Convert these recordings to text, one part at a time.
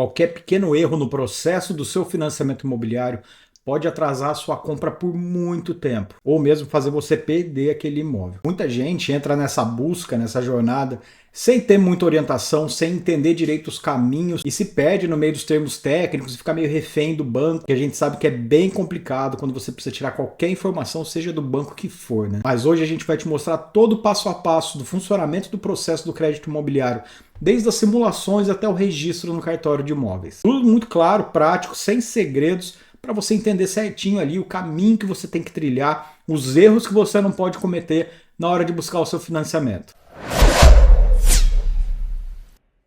Qualquer pequeno erro no processo do seu financiamento imobiliário pode atrasar a sua compra por muito tempo, ou mesmo fazer você perder aquele imóvel. Muita gente entra nessa busca, nessa jornada, sem ter muita orientação, sem entender direito os caminhos e se perde no meio dos termos técnicos e fica meio refém do banco, que a gente sabe que é bem complicado quando você precisa tirar qualquer informação, seja do banco que for, né? Mas hoje a gente vai te mostrar todo o passo a passo do funcionamento do processo do crédito imobiliário, desde as simulações até o registro no cartório de imóveis. Tudo muito claro, prático, sem segredos, para você entender certinho ali o caminho que você tem que trilhar, os erros que você não pode cometer na hora de buscar o seu financiamento.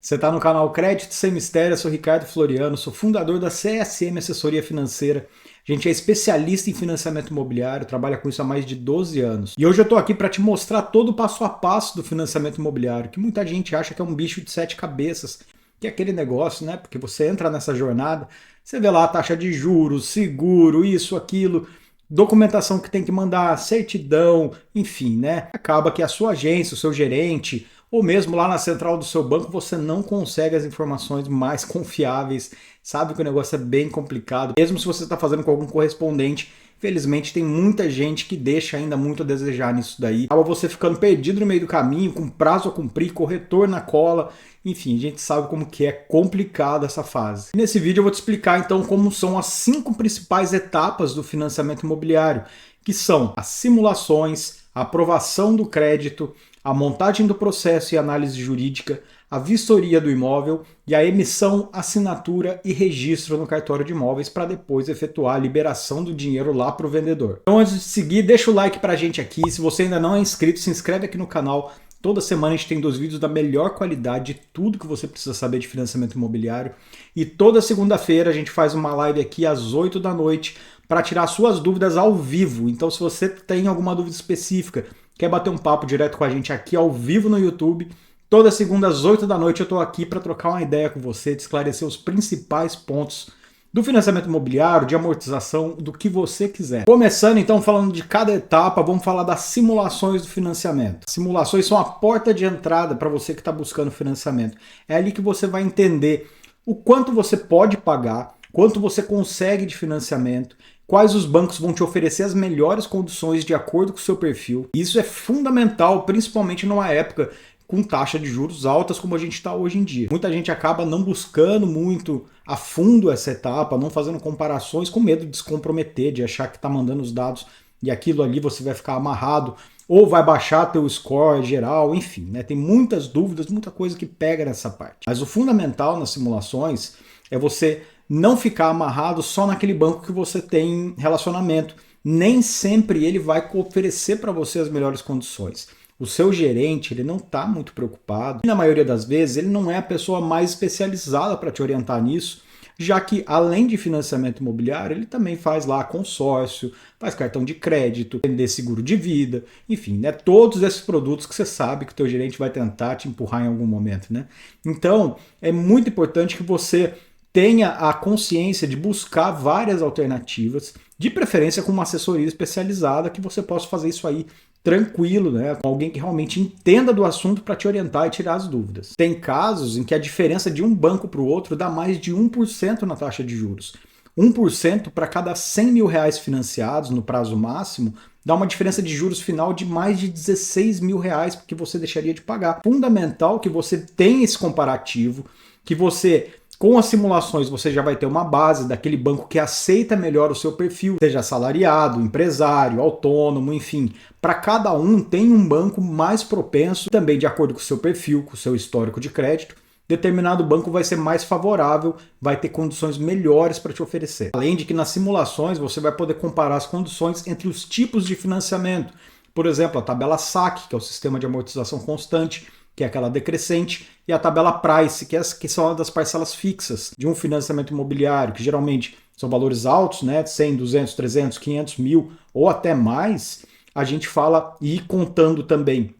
Você está no canal Crédito Sem Mistério, eu sou Ricardo Floriano, sou fundador da CSM Assessoria Financeira. A gente é especialista em financiamento imobiliário, trabalha com isso há mais de 12 anos. E hoje eu estou aqui para te mostrar todo o passo a passo do financiamento imobiliário, que muita gente acha que é um bicho de 7 cabeças, que é aquele negócio, né? Porque você entra nessa jornada, você vê lá a taxa de juros, seguro, isso, aquilo, documentação que tem que mandar, certidão, enfim, né? Acaba que a sua agência, o seu gerente, ou mesmo lá na central do seu banco, você não consegue as informações mais confiáveis, sabe que o negócio é bem complicado. Mesmo se você está fazendo com algum correspondente, infelizmente tem muita gente que deixa ainda muito a desejar nisso daí. Acaba você ficando perdido no meio do caminho, com prazo a cumprir, corretor na cola, enfim, a gente sabe como que é complicado essa fase. Nesse vídeo eu vou te explicar então como são as 5 principais etapas do financiamento imobiliário, que são as simulações, a aprovação do crédito, a montagem do processo e análise jurídica, a vistoria do imóvel e a emissão, assinatura e registro no cartório de imóveis para depois efetuar a liberação do dinheiro lá para o vendedor. Então, antes de seguir, deixa o like para a gente aqui. Se você ainda não é inscrito, se inscreve aqui no canal. Toda semana a gente tem 2 vídeos da melhor qualidade de tudo que você precisa saber de financiamento imobiliário. E toda segunda-feira a gente faz uma live aqui às 8 da noite para tirar suas dúvidas ao vivo. Então, se você tem alguma dúvida específica, quer bater um papo direto com a gente aqui ao vivo no YouTube, toda segunda às 8 da noite eu estou aqui para trocar uma ideia com você, de esclarecer os principais pontos do financiamento imobiliário, de amortização, do que você quiser. Começando então falando de cada etapa, vamos falar das simulações do financiamento. Simulações são a porta de entrada para você que está buscando financiamento. É ali que você vai entender o quanto você pode pagar, quanto você consegue de financiamento, quais os bancos vão te oferecer as melhores condições de acordo com o seu perfil. Isso é fundamental, principalmente numa época com taxa de juros altas como a gente está hoje em dia. Muita gente acaba não buscando muito a fundo essa etapa, não fazendo comparações, com medo de se comprometer, de achar que está mandando os dados e aquilo ali você vai ficar amarrado ou vai baixar teu score geral, enfim, né? Tem muitas dúvidas, muita coisa que pega nessa parte. Mas o fundamental nas simulações é você não ficar amarrado só naquele banco que você tem relacionamento. Nem sempre ele vai oferecer para você as melhores condições. O seu gerente, ele não está muito preocupado. E na maioria das vezes, ele não é a pessoa mais especializada para te orientar nisso, já que, além de financiamento imobiliário, ele também faz lá consórcio, faz cartão de crédito, vender seguro de vida, enfim, né? Todos esses produtos que você sabe que o teu gerente vai tentar te empurrar em algum momento, né? Então, é muito importante que você tenha a consciência de buscar várias alternativas, de preferência com uma assessoria especializada, que você possa fazer isso aí tranquilo, né? Com alguém que realmente entenda do assunto para te orientar e tirar as dúvidas. Tem casos em que a diferença de um banco para o outro dá mais de 1% na taxa de juros. 1% para cada 100 mil reais financiados no prazo máximo dá uma diferença de juros final de mais de 16 mil reais que você deixaria de pagar. Fundamental que você tenha esse comparativo, que você, com as simulações, você já vai ter uma base daquele banco que aceita melhor o seu perfil, seja assalariado, empresário, autônomo, enfim. Para cada um tem um banco mais propenso, também de acordo com o seu perfil, com o seu histórico de crédito. Determinado banco vai ser mais favorável, vai ter condições melhores para te oferecer. Além de que nas simulações você vai poder comparar as condições entre os tipos de financiamento. Por exemplo, a tabela SAC, que é o sistema de amortização constante, que é aquela decrescente, e a tabela Price, que são das parcelas fixas de um financiamento imobiliário, que geralmente são valores altos, né, 100, 200, 300, 500 mil ou até mais. A gente fala, e contando também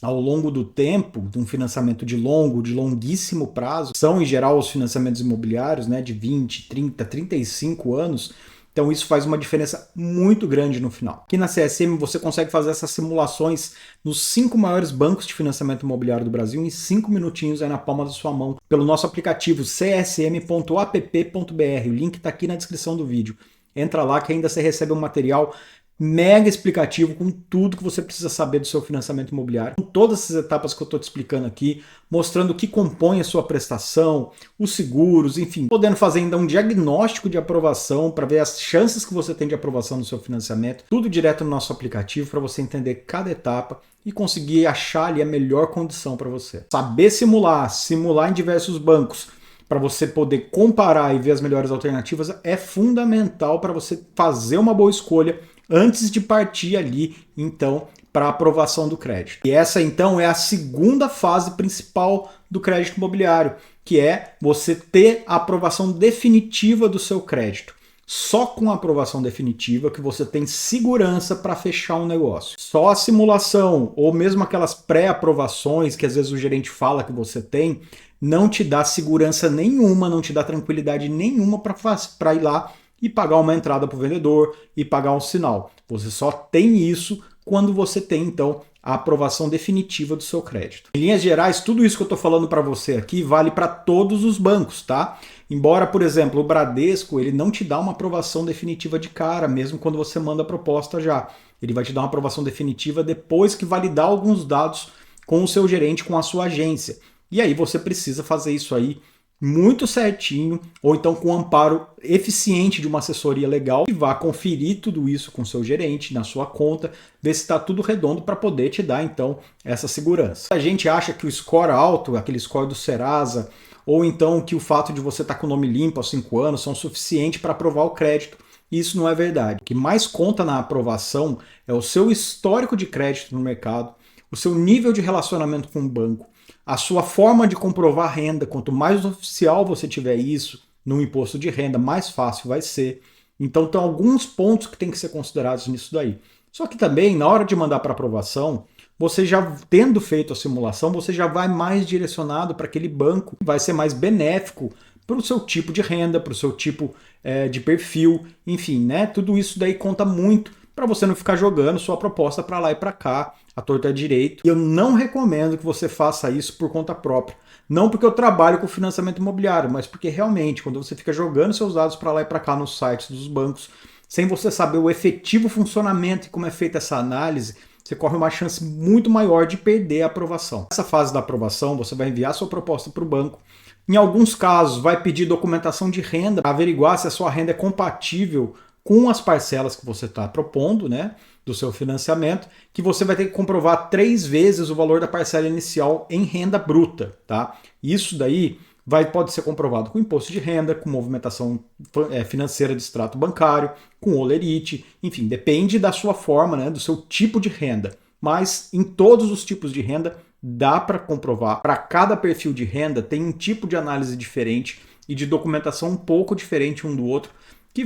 ao longo do tempo, de um financiamento de longuíssimo prazo, são em geral os financiamentos imobiliários, né, de 20, 30, 35 anos. Então isso faz uma diferença muito grande no final. Aqui na CSM você consegue fazer essas simulações nos 5 maiores bancos de financiamento imobiliário do Brasil em 5 minutinhos aí na palma da sua mão, pelo nosso aplicativo csm.app.br. O link está aqui na descrição do vídeo. Entra lá que ainda você recebe um material mega explicativo com tudo que você precisa saber do seu financiamento imobiliário, com todas essas etapas que eu estou te explicando aqui, mostrando o que compõe a sua prestação, os seguros, enfim, podendo fazer ainda um diagnóstico de aprovação para ver as chances que você tem de aprovação no seu financiamento, tudo direto no nosso aplicativo para você entender cada etapa e conseguir achar ali a melhor condição para você. Saber simular em diversos bancos, para você poder comparar e ver as melhores alternativas é fundamental para você fazer uma boa escolha antes de partir ali, então, para a aprovação do crédito. E essa, então, é a segunda fase principal do crédito imobiliário, que é você ter a aprovação definitiva do seu crédito. Só com a aprovação definitiva que você tem segurança para fechar um negócio. Só a simulação, ou mesmo aquelas pré-aprovações que às vezes o gerente fala que você tem, não te dá segurança nenhuma, não te dá tranquilidade nenhuma para ir lá e pagar uma entrada para o vendedor e pagar um sinal. Você só tem isso quando você tem, então, a aprovação definitiva do seu crédito. Em linhas gerais, tudo isso que eu estou falando para você aqui vale para todos os bancos, tá? Embora, por exemplo, o Bradesco, ele não te dá uma aprovação definitiva de cara, mesmo quando você manda a proposta já. Ele vai te dar uma aprovação definitiva depois que validar alguns dados com o seu gerente, com a sua agência. E aí você precisa fazer isso aí muito certinho, ou então com um amparo eficiente de uma assessoria legal que vá conferir tudo isso com o seu gerente, na sua conta, ver se está tudo redondo para poder te dar, então, essa segurança. A gente acha que o score alto, aquele score do Serasa, ou então que o fato de você estar com o nome limpo há 5 anos são suficiente para aprovar o crédito. Isso não é verdade. O que mais conta na aprovação é o seu histórico de crédito no mercado, o seu nível de relacionamento com o banco, a sua forma de comprovar renda. Quanto mais oficial você tiver isso no imposto de renda, mais fácil vai ser. Então tem alguns pontos que tem que ser considerados nisso daí. Só que também, na hora de mandar para aprovação, você já tendo feito a simulação, você já vai mais direcionado para aquele banco, vai ser mais benéfico para o seu tipo de renda, para o seu tipo de perfil, enfim, né? Tudo isso daí conta muito para você não ficar jogando sua proposta para lá e para cá, à torta à direita. E eu não recomendo que você faça isso por conta própria. Não porque eu trabalho com financiamento imobiliário, mas porque realmente, quando você fica jogando seus dados para lá e para cá nos sites dos bancos, sem você saber o efetivo funcionamento e como é feita essa análise, você corre uma chance muito maior de perder a aprovação. Nessa fase da aprovação, você vai enviar sua proposta para o banco. Em alguns casos, vai pedir documentação de renda para averiguar se a sua renda é compatível com as parcelas que você está propondo, né, do seu financiamento, que você vai ter que comprovar 3 vezes o valor da parcela inicial em renda bruta, tá? Isso daí pode ser comprovado com imposto de renda, com movimentação financeira de extrato bancário, com olerite, enfim, depende da sua forma, né, do seu tipo de renda. Mas em todos os tipos de renda dá para comprovar. Para cada perfil de renda tem um tipo de análise diferente e de documentação um pouco diferente um do outro, que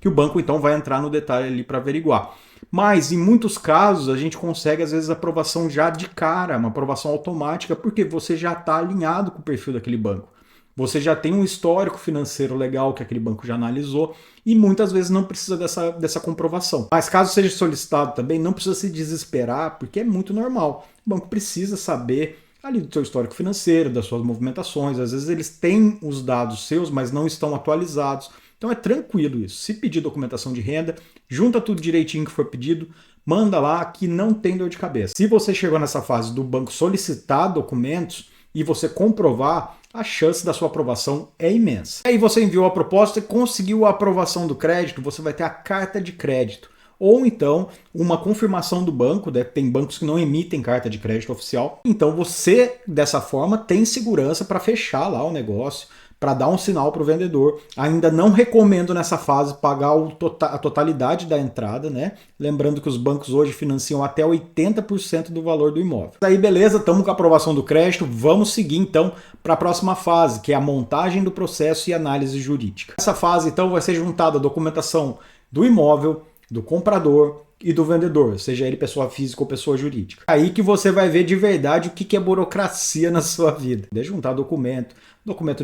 o banco então vai entrar no detalhe ali para averiguar. Mas em muitos casos a gente consegue às vezes aprovação já de cara, uma aprovação automática, porque você já está alinhado com o perfil daquele banco. Você já tem um histórico financeiro legal que aquele banco já analisou e muitas vezes não precisa dessa comprovação. Mas caso seja solicitado também, não precisa se desesperar, porque é muito normal. O banco precisa saber ali do seu histórico financeiro, das suas movimentações. Às vezes eles têm os dados seus, mas não estão atualizados. Então é tranquilo isso. Se pedir documentação de renda, junta tudo direitinho que for pedido, manda lá que não tem dor de cabeça. Se você chegou nessa fase do banco solicitar documentos e você comprovar, a chance da sua aprovação é imensa. Aí você enviou a proposta e conseguiu a aprovação do crédito, você vai ter a carta de crédito. Ou então uma confirmação do banco, né? Tem bancos que não emitem carta de crédito oficial. Então você, dessa forma, tem segurança para fechar lá o negócio, para dar um sinal para o vendedor. Ainda não recomendo nessa fase pagar a totalidade da entrada, né? Lembrando que os bancos hoje financiam até 80% do valor do imóvel. Aí beleza, estamos com a aprovação do crédito, vamos seguir então para a próxima fase, que é a montagem do processo e análise jurídica. Nessa fase então vai ser juntada a documentação do imóvel, do comprador, e do vendedor, seja ele pessoa física ou pessoa jurídica. Aí que você vai ver de verdade o que é burocracia na sua vida. De juntar documento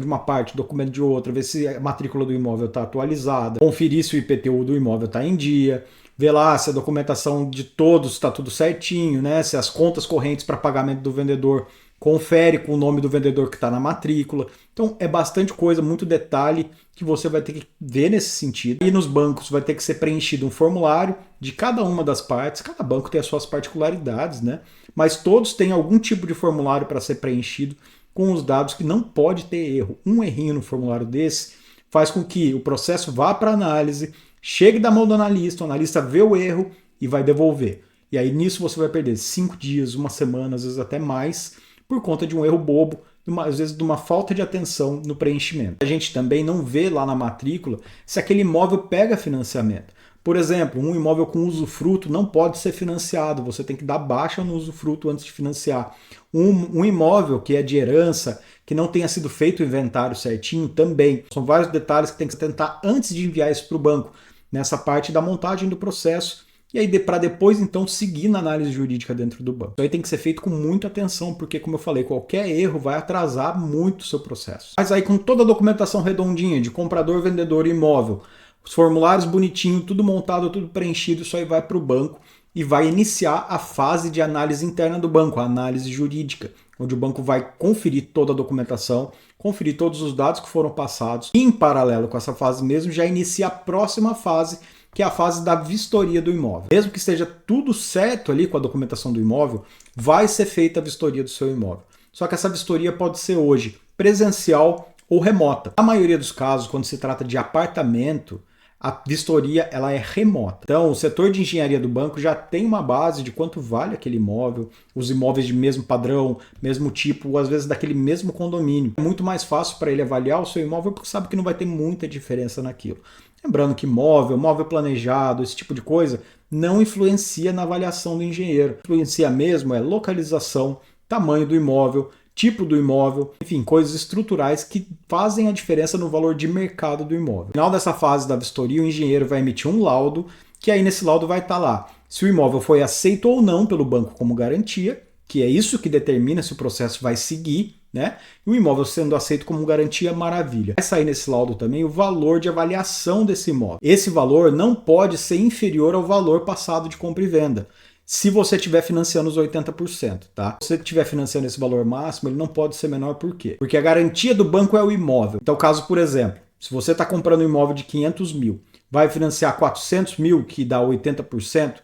de uma parte, documento de outra, ver se a matrícula do imóvel está atualizada, conferir se o IPTU do imóvel está em dia, ver lá se a documentação de todos está tudo certinho, né? Se as contas correntes para pagamento do vendedor confere com o nome do vendedor que está na matrícula. Então é bastante coisa, muito detalhe que você vai ter que ver nesse sentido. E nos bancos vai ter que ser preenchido um formulário de cada uma das partes. Cada banco tem as suas particularidades, né? Mas todos têm algum tipo de formulário para ser preenchido com os dados que não pode ter erro. Um errinho no formulário desse faz com que o processo vá para análise, chegue da mão do analista, o analista vê o erro e vai devolver. E aí nisso você vai perder 5 dias, uma semana, às vezes até mais, por conta de um erro bobo, às vezes de uma falta de atenção no preenchimento. A gente também não vê lá na matrícula se aquele imóvel pega financiamento. Por exemplo, um imóvel com usufruto não pode ser financiado, você tem que dar baixa no usufruto antes de financiar. Um imóvel que é de herança, que não tenha sido feito o inventário certinho, também. São vários detalhes que tem que se tentar antes de enviar isso para o banco, nessa parte da montagem do processo, e aí para depois então seguir na análise jurídica dentro do banco. Isso aí tem que ser feito com muita atenção, porque como eu falei, qualquer erro vai atrasar muito o seu processo. Mas aí com toda a documentação redondinha de comprador, vendedor e imóvel, os formulários bonitinho, tudo montado, tudo preenchido, isso aí vai para o banco e vai iniciar a fase de análise interna do banco, a análise jurídica, onde o banco vai conferir toda a documentação, conferir todos os dados que foram passados. E em paralelo com essa fase mesmo, já inicia a próxima fase, que é a fase da vistoria do imóvel. Mesmo que esteja tudo certo ali com a documentação do imóvel, vai ser feita a vistoria do seu imóvel. Só que essa vistoria pode ser hoje presencial ou remota. Na maioria dos casos, quando se trata de apartamento, a vistoria ela é remota. Então, o setor de engenharia do banco já tem uma base de quanto vale aquele imóvel, os imóveis de mesmo padrão, mesmo tipo, ou às vezes daquele mesmo condomínio. É muito mais fácil para ele avaliar o seu imóvel porque sabe que não vai ter muita diferença naquilo. Lembrando que móvel planejado, esse tipo de coisa, não influencia na avaliação do engenheiro. Influencia mesmo é localização, tamanho do imóvel, tipo do imóvel, enfim, coisas estruturais que fazem a diferença no valor de mercado do imóvel. No final dessa fase da vistoria, o engenheiro vai emitir um laudo, que aí nesse laudo vai estar lá se o imóvel foi aceito ou não pelo banco como garantia, que é isso que determina se o processo vai seguir, né? E o imóvel sendo aceito como garantia, maravilha. Vai sair nesse laudo também o valor de avaliação desse imóvel. Esse valor não pode ser inferior ao valor passado de compra e venda, se você estiver financiando os 80%, tá? Se você estiver financiando esse valor máximo, ele não pode ser menor, por quê? Porque a garantia do banco é o imóvel. Então, caso, por exemplo, se você está comprando um imóvel de 500 mil, vai financiar 400 mil, que dá 80%,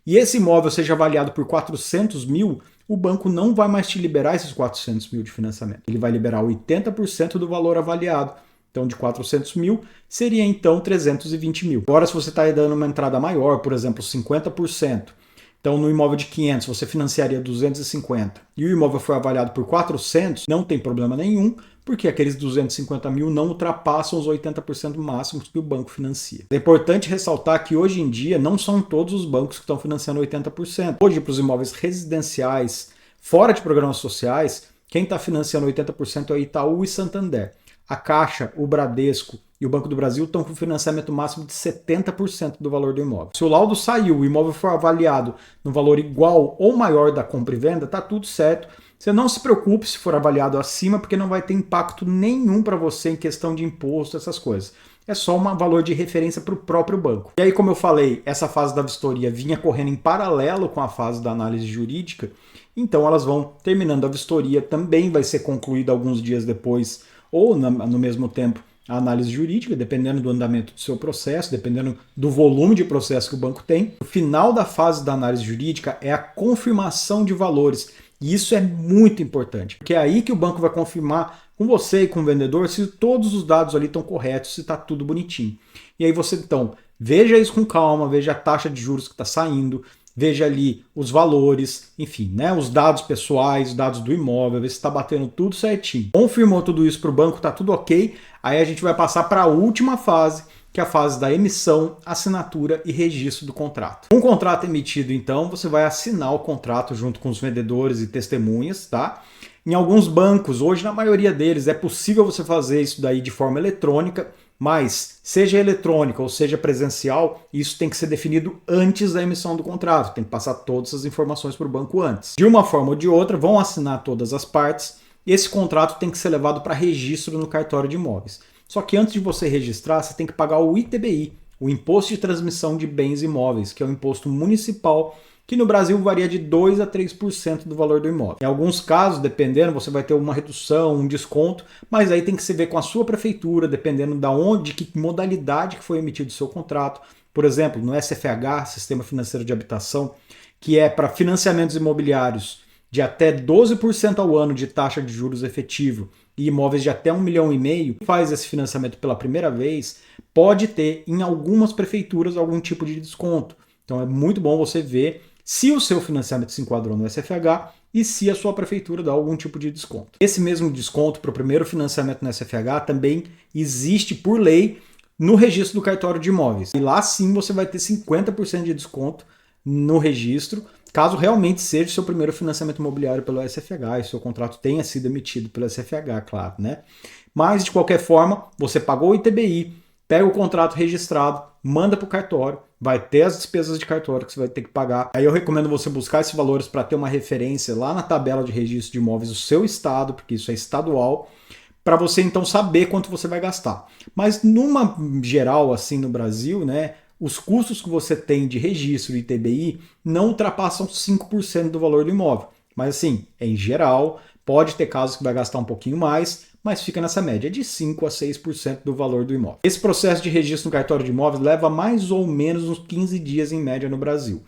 e esse imóvel seja avaliado por 400 mil, o banco não vai mais te liberar esses 400 mil de financiamento. Ele vai liberar 80% do valor avaliado. Então, de 400 mil, seria então 320 mil. Agora, se você está dando uma entrada maior, por exemplo, 50%, então, no imóvel de 500, você financiaria 250 e o imóvel foi avaliado por 400, não tem problema nenhum, porque aqueles 250 mil não ultrapassam os 80% máximos que o banco financia. É importante ressaltar que hoje em dia não são todos os bancos que estão financiando 80%. Hoje, para os imóveis residenciais, fora de programas sociais, quem está financiando 80% é Itaú e Santander. A Caixa, o Bradesco e o Banco do Brasil estão com financiamento máximo de 70% do valor do imóvel. Se o laudo saiu, o imóvel for avaliado no valor igual ou maior da compra e venda, está tudo certo. Você não se preocupe se for avaliado acima, porque não vai ter impacto nenhum para você em questão de imposto, essas coisas. É só um valor de referência para o próprio banco. E aí, como eu falei, essa fase da vistoria vinha correndo em paralelo com a fase da análise jurídica, então elas vão terminando a vistoria, também vai ser concluída alguns dias depois, ou no mesmo tempo, a análise jurídica, dependendo do andamento do seu processo, dependendo do volume de processo que o banco tem. O final da fase da análise jurídica é a confirmação de valores. E isso é muito importante, porque é aí que o banco vai confirmar com você e com o vendedor se todos os dados ali estão corretos, se está tudo bonitinho. E aí você, então, veja isso com calma, veja a taxa de juros que está saindo, veja ali os valores, enfim, né, os dados pessoais, os dados do imóvel, ver se está batendo tudo certinho. Confirmou tudo isso para o banco, está tudo ok, aí a gente vai passar para a última fase, que é a fase da emissão, assinatura e registro do contrato. Um contrato emitido, então, você vai assinar o contrato junto com os vendedores e testemunhas, tá? Em alguns bancos, hoje na maioria deles, é possível você fazer isso daí de forma eletrônica, Mas, seja eletrônica ou seja presencial, isso tem que ser definido antes da emissão do contrato, tem que passar todas as informações para o banco antes. De uma forma ou de outra, vão assinar todas as partes, e esse contrato tem que ser levado para registro no cartório de imóveis. Só que antes de você registrar, você tem que pagar o ITBI, o Imposto de Transmissão de Bens Imóveis, que é um imposto municipal que no Brasil varia de 2 a 3% do valor do imóvel. Em alguns casos, dependendo, você vai ter uma redução, um desconto, mas aí tem que se ver com a sua prefeitura, dependendo de onde, que modalidade que foi emitido o seu contrato. Por exemplo, no SFH, Sistema Financeiro de Habitação, que é para financiamentos imobiliários de até 12% ao ano de taxa de juros efetivo e imóveis de até 1,5 milhão, faz esse financiamento pela primeira vez, pode ter em algumas prefeituras algum tipo de desconto. Então é muito bom você ver se o seu financiamento se enquadrou no SFH e se a sua prefeitura dá algum tipo de desconto. Esse mesmo desconto para o primeiro financiamento no SFH também existe por lei no registro do cartório de imóveis. E lá sim você vai ter 50% de desconto no registro, caso realmente seja o seu primeiro financiamento imobiliário pelo SFH e o seu contrato tenha sido emitido pelo SFH, claro, né? Mas, de qualquer forma, você pagou o ITBI, pega o contrato registrado, manda para o cartório, vai ter as despesas de cartório que você vai ter que pagar. Aí eu recomendo você buscar esses valores para ter uma referência lá na tabela de registro de imóveis do seu estado, porque isso é estadual, para você então saber quanto você vai gastar. Mas numa geral, assim, no Brasil, né, os custos que você tem de registro de ITBI não ultrapassam 5% do valor do imóvel. Mas assim, em geral, pode ter casos que vai gastar um pouquinho mais, mas fica nessa média de 5 a 6% do valor do imóvel. Esse processo de registro no cartório de imóveis leva mais ou menos uns 15 dias em média no Brasil.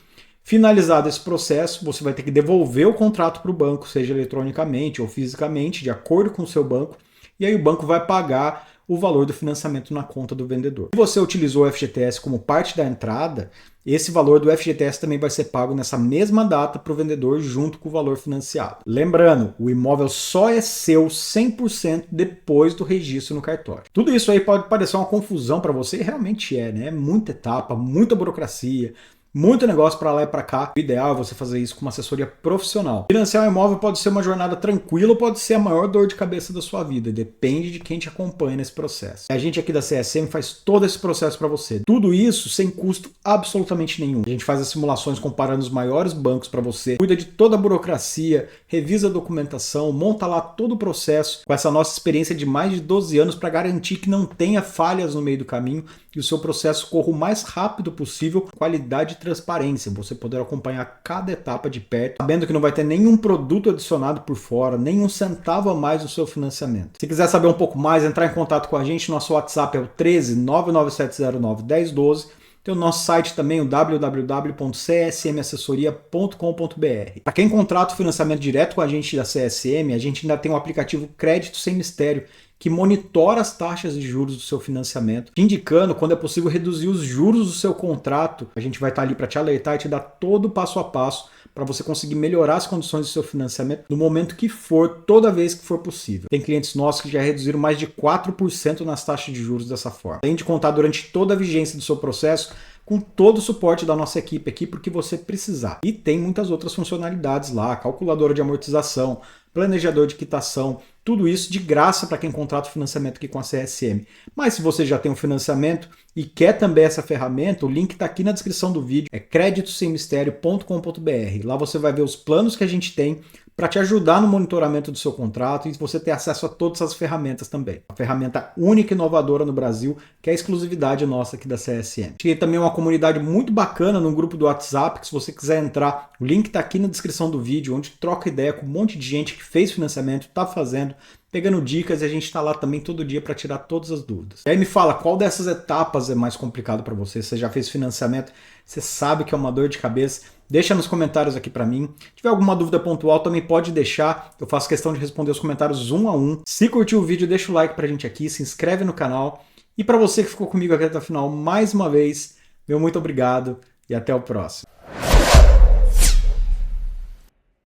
Finalizado esse processo, você vai ter que devolver o contrato para o banco, seja eletronicamente ou fisicamente, de acordo com o seu banco, e aí o banco vai pagar o valor do financiamento na conta do vendedor. Se você utilizou o FGTS como parte da entrada, esse valor do FGTS também vai ser pago nessa mesma data para o vendedor junto com o valor financiado. Lembrando, o imóvel só é seu 100% depois do registro no cartório. Tudo isso aí pode parecer uma confusão para você, e realmente é, né? Muita etapa, muita burocracia, muito negócio para lá e para cá. O ideal é você fazer isso com uma assessoria profissional. Financiar um imóvel pode ser uma jornada tranquila ou pode ser a maior dor de cabeça da sua vida. Depende de quem te acompanha nesse processo. A gente aqui da CSM faz todo esse processo para você. Tudo isso sem custo absolutamente nenhum. A gente faz as simulações comparando os maiores bancos para você, cuida de toda a burocracia, revisa a documentação, monta lá todo o processo com essa nossa experiência de mais de 12 anos para garantir que não tenha falhas no meio do caminho e o seu processo corra o mais rápido possível, qualidade e transparência, você poder acompanhar cada etapa de perto, sabendo que não vai ter nenhum produto adicionado por fora, nenhum centavo a mais no seu financiamento. Se quiser saber um pouco mais, entrar em contato com a gente, nosso WhatsApp é o 13 99709 1012. Tem o nosso site também, o www.csmassessoria.com.br. Para quem contrata o financiamento direto com a gente da CSM, a gente ainda tem um aplicativo Crédito Sem Mistério, que monitora as taxas de juros do seu financiamento, te indicando quando é possível reduzir os juros do seu contrato. A gente vai estar ali para te alertar e te dar todo o passo a passo para você conseguir melhorar as condições do seu financiamento no momento que for, toda vez que for possível. Tem clientes nossos que já reduziram mais de 4% nas taxas de juros dessa forma. Além de contar durante toda a vigência do seu processo com todo o suporte da nossa equipe aqui porque você precisar. E tem muitas outras funcionalidades lá, calculadora de amortização, planejador de quitação, tudo isso de graça para quem contrata o financiamento aqui com a CSM. Mas se você já tem um financiamento e quer também essa ferramenta, o link está aqui na descrição do vídeo, é creditosemmistério.com.br. Lá você vai ver os planos que a gente tem para te ajudar no monitoramento do seu contrato e você ter acesso a todas as ferramentas também. Uma ferramenta única e inovadora no Brasil, que é a exclusividade nossa aqui da CSM. Tem também uma comunidade muito bacana no grupo do WhatsApp, que se você quiser entrar, o link está aqui na descrição do vídeo, onde troca ideia com um monte de gente que fez financiamento, está fazendo, pegando dicas, e a gente está lá também todo dia para tirar todas as dúvidas. E aí me fala, qual dessas etapas é mais complicado para você? Você já fez financiamento, você sabe que é uma dor de cabeça? Deixa nos comentários aqui para mim. Se tiver alguma dúvida pontual, também pode deixar. Eu faço questão de responder os comentários um a um. Se curtiu o vídeo, deixa o like pra gente aqui, se inscreve no canal. E para você que ficou comigo aqui até o final, mais uma vez, meu muito obrigado e até o próximo.